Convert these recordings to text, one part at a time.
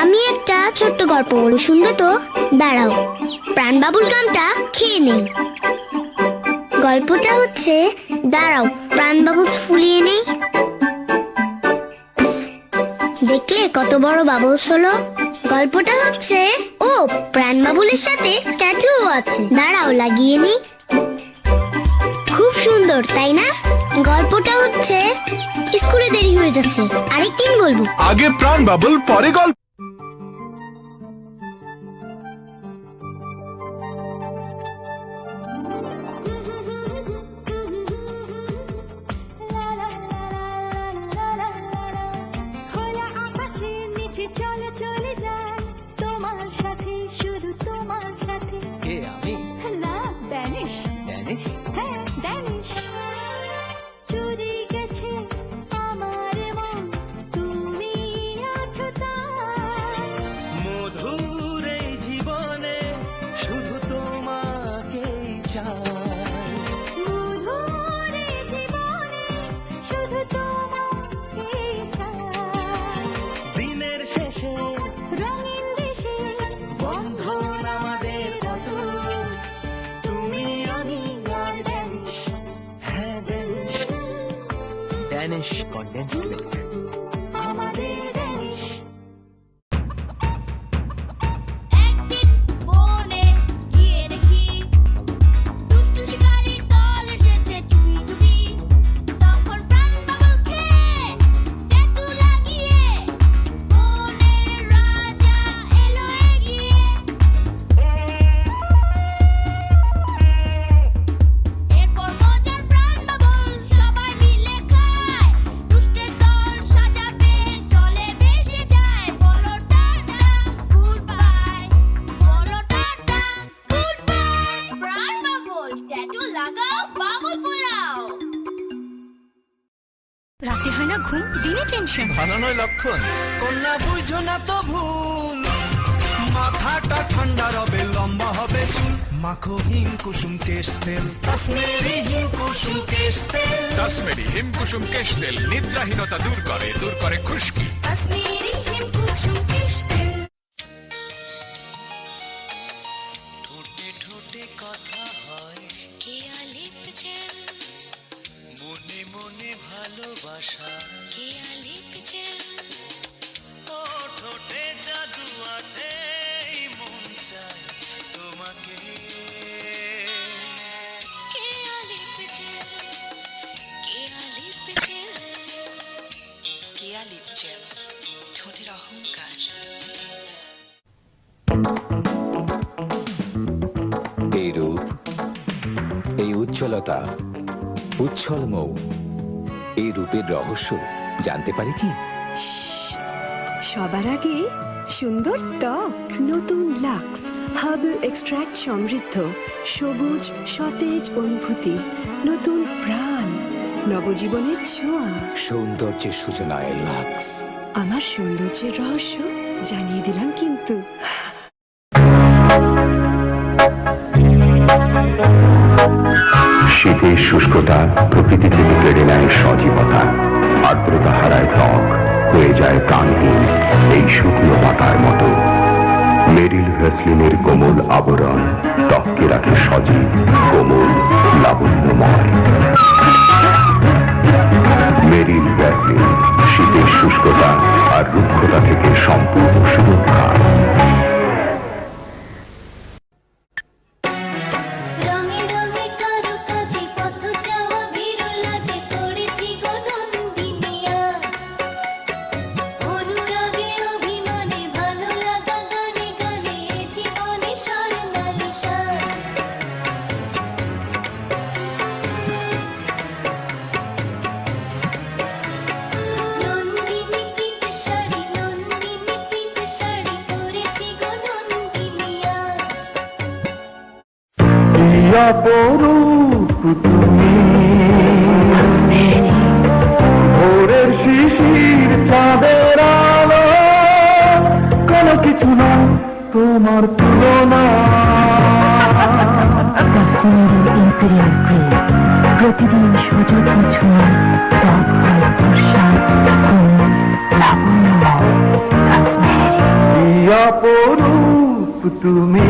আমি একটা ছোট্ট গল্প বলবো, শুনবে তো? দাঁড়াও, প্রাণবাবুর গামটা খেয়ে নেই। গল্পটা হচ্ছে, দাঁড়াও প্রাণবাবু ফুলিয়ে নেই। দেখলে কত বড় বাবলস হলো। গল্পটা হচ্ছে, ও প্রাণবাবুলের সাথে ট্যাটু আছে, দাঁড়াও লাগিয়ে নি। খুব সুন্দর তাই না? গল্পটা হচ্ছে, স্কুলে দেরি হয়ে যাচ্ছে, আরেকদিন বলবো। আগে প্রাণ বাবল, পরে গল্প। Danish condensed milk. রাতে হয় না ঘুম, দিনে টেনশন। ভালো নয় লক্ষণ। কন্যা বুঝো না তো ভুল, মাথাটা ঠান্ডা রবে, লম্বা হবে চুল। মাখো হিম কুসুম কেশ তেল, কাশ্মীরি হিম কুসুম কেশ তেল। কাশ্মীরি হিম কুসুম কেশ তেল নিদ্রাহীনতা দূর করে খুশকি। কাশ্মীরি হিম কুসুম কেশ তেল। ঠোঁটে ঠোঁটে কথা হয়, কেয়া লিপছেন, মনে মনে ভালোবাসা। কেয়া লিপছেন, ও ঠোঁটে জাদু আছে, মন চায় তোমাকে। কেয়া লিপছেন, কেয়া লিপছেন, কেয়া লিপছেন, ঠোঁটের অহংকার। এই রূপ, এই উজ্জ্বলতা, উচ্ছল মৌ, এই রূপের রহস্য জানতে পারি কি? সবার আগে সুন্দর ত্বক। নতুন লাক্স হার্বাল এক্সট্রাক্ট সমৃদ্ধ সবুজ সতেজ অনুভূতি, নতুন প্রাণ, নবজীবনের ছোঁয়া। সৌন্দর্যের সূচনায় লাক্স। আমার সৌন্দর্যের রহস্য জানিয়ে দিলাম কিন্তু। শীতের শুষ্কতা প্রকৃতি থেকে কেড়ে নেয় সজীবতা, আর্দ্রতা হারায় ত্বক, হয়ে যায় প্রাণহীন এই শুকনো পাতার মতো। মেরিল ভ্যাসলিনের কোমল আবরণ ত্বককে রাখে সজীব, কোমল, লাবণ্যময়। মেরিল ভ্যাসলিন, শীতের শুষ্কতা আর রুক্ষতা থেকে সম্পূর্ণ সুরক্ষা। ভোরের শিশির চাঁদের আলো, কোনো কিছু না তোমার তুলনা। প্রতিদিন সুযোগ্য ছোঁয়া, ত্বক হয় বর্ষা, লাবণ্য, কাশ্মীরি। তুমি।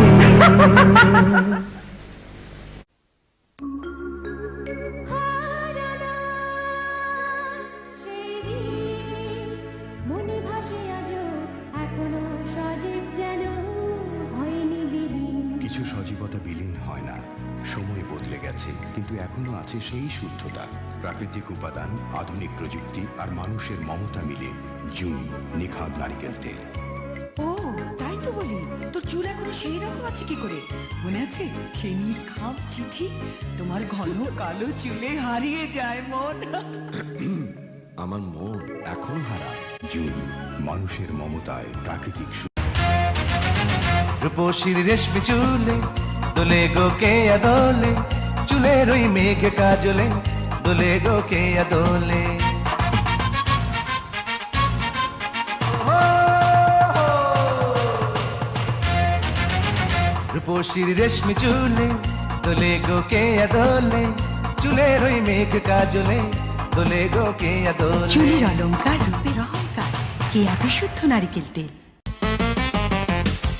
কিছু সজীবতা বিলীন হয় না, সময় বদলে গেছে, কিন্তু এখনো আছে সেই শুদ্ধতা। প্রাকৃতিক উপাদান, আধুনিক প্রযুক্তি আর মানুষের মমতা মিলে জুই নিখাদ নারিকেল তেল। ও তাই তো বলি, তোর চুল এখনো সেই রকম আছে কি করে? মনে আছে সেই নিখাদ চিঠি? তোমার ঘন কালো চুলে হারিয়ে যায় মন। আমার মন এখনো হারায়। জুই মানুষের মমতায় প্রাকৃতিক। রূপসীর রেশমি চুলে দোলে গো কে আদোলে, চুলের ওই মেঘ কাজলে দোলে গো কে আদোলে। রূপসীর রেশমি চুলে দোলে গো কে আদোলে, চুলের ওই মেঘ কাজলে দোলে গো কে আদোলে। চুলের অলংকার, রূপের অহংকার, কেয়া বিশুদ্ধ নারিকেল তেল।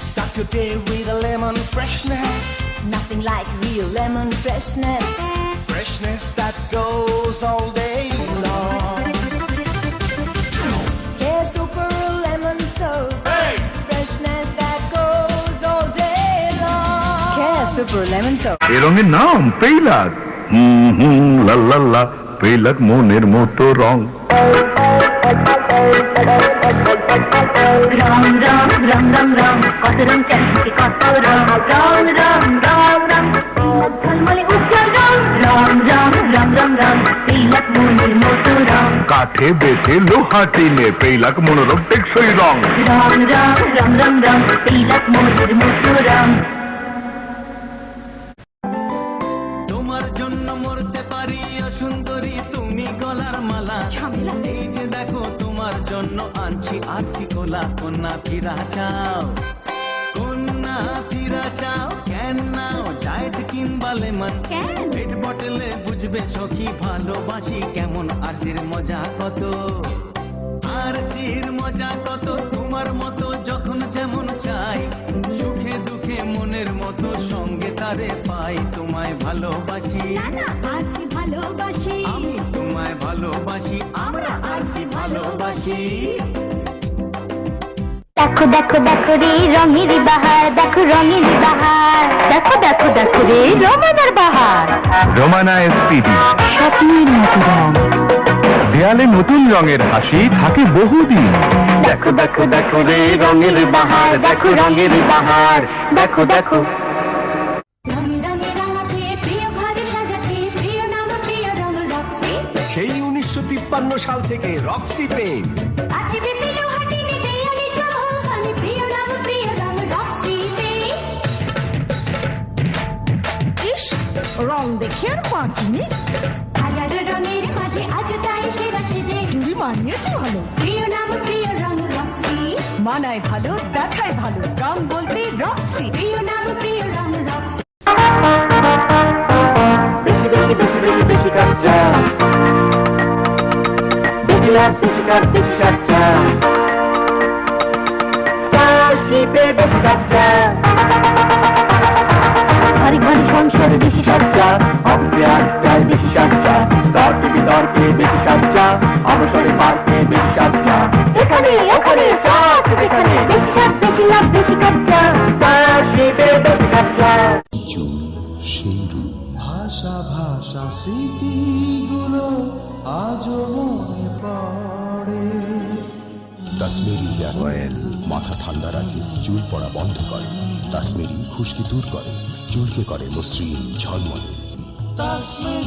Start your day with a lemon freshness. Nothing like real lemon freshness. Freshness that goes all day long. Care Super Lemon Soap. Freshness that goes all day long. Care Super Lemon Soap. এ রঙের নাম পেইলাক। লা লা লা, পেইলাক মনের মতো রং। রং রং রং রং রং, কত রং চাইছে কত রং, রং রং রং রং, ঝলমলে উজ্জ্বল রং, রং রং রং রং রং, পেইলাক মনের মতো রং। কাঠে বেটে লোহা টিনে পেইলাক মনোরম টেকসই রং। রং রং রং রং রং, পেইলাক মনের মতো রং। তোমার জন্য মরতে পারি সুন্দরী তুমি গলার মালা। এই যে দেখো তোমার জন্য আনছি আছি কোলা। কন্যা ফিরা চাও, কন্যা ফিরা চাও, কেন নাও ডায়েট কিংবা লেমন। পেট বটলে বুঝবে সখী ভালোবাসি কেমন। আরসির মজা কত, আরসির মজা কত, তোমার মতো যখন যেমন চাই। সুখে দুঃখে মনের মতো সঙ্গে তারে পাই। তোমায় ভালোবাসি, ভালোবাসি, আমি তোমায় ভালোবাসি, আমরা আরসি ভালোবাসি। দেখো দেখো দেখো রে রঙের বাহার, দেখো রঙের বাহার, দেখো দেখো দেখো রে রমনার বাহার। রোমানা এসপিডি, স্বপ্নের মতো রং। দেয়ালে নতুন রঙের হাসি থাকে বহুদিন। দেখো দেখো দেখো রে রঙের বাহার, দেখো রঙের বাহার, দেখো দেখো। সেই 1953 সাল থেকে রক্সি পেইন্ট। রং দেখে আর পাঁচিনি হাজারো রঙের মাঝে আজ তাই সেরা সেজে চুরি মানিয়েছে ভালো। প্রিয় নাম প্রিয় রং রক্সি, মানায় ভালো, দেখায় ভালো, রং বলতে রক্সি। প্রিয় নাম প্রিয় রং রক্সি। বেশি বেশি বেশি বেশি বেশি খরচা, বেশি লাভ বেশি কাজ বেশি খরচা, স্টারশিপে বেশি খরচা, ঘরে ঘরে সংসারে বেশি খরচা, অফিসে আড্ডায় বেশি খরচা, তর্কে বিতর্কে বেশি খরচা, অবসরে পার্কে বেশি খরচা, এখানে ওখানে সব যেখানে বেশি সাজ বেশি লাভ বেশি খরচা, স্টারশিপে বেশি খরচা। সেই রূপ, ভাষা ভাষা স্মৃতিগুলো আজও মনে পড়ে। কাশ্মীরি হেয়ার অয়েল মাথা ঠান্ডা রাখে, চুল পড়া বন্ধ করে। কাশ্মীরি খুশকি দূর করে, চুলকে করে মসৃণ ঝলমলে। কাশ্মীর